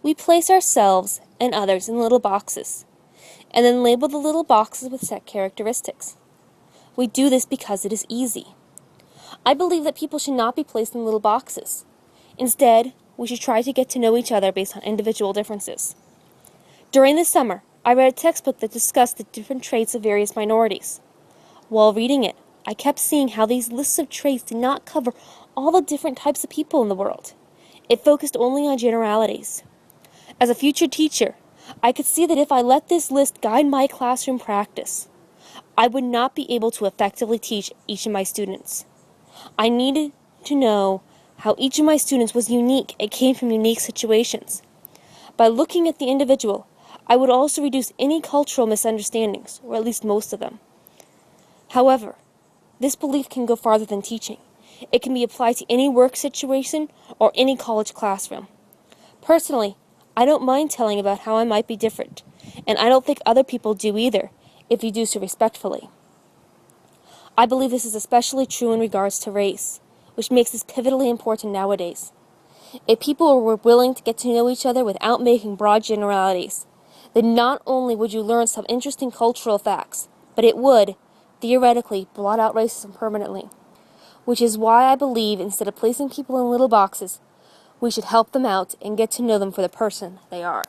We place ourselves and others in little boxes, and then label the little boxes with set characteristics. We do this because it is easy. I believe that people should not be placed in little boxes. Instead, we should try to get to know each other based on individual differences. During the summer, I read a textbook that discussed the different traits of various minorities. While reading it, I kept seeing how these lists of traits did not cover all the different types of people in the world. It focused only on generalities. As a future teacher, I could see that if I let this list guide my classroom practice, I would not be able to effectively teach each of my students. I needed to know how each of my students was unique and came from unique situations. By looking at the individual, I would also reduce any cultural misunderstandings, or at least most of them. However, this belief can go farther than teaching. It can be applied to any work situation or any college classroom. Personally, I don't mind telling about how I might be different, and I don't think other people do either, if you do so respectfully. I believe this is especially true in regards to race, which makes this pivotally important nowadays. If people were willing to get to know each other without making broad generalities, then not only would you learn some interesting cultural facts, but it would, theoretically, blot out racism permanently. Which is why I believe instead of placing people in little boxes, we should help them out and get to know them for the person they are.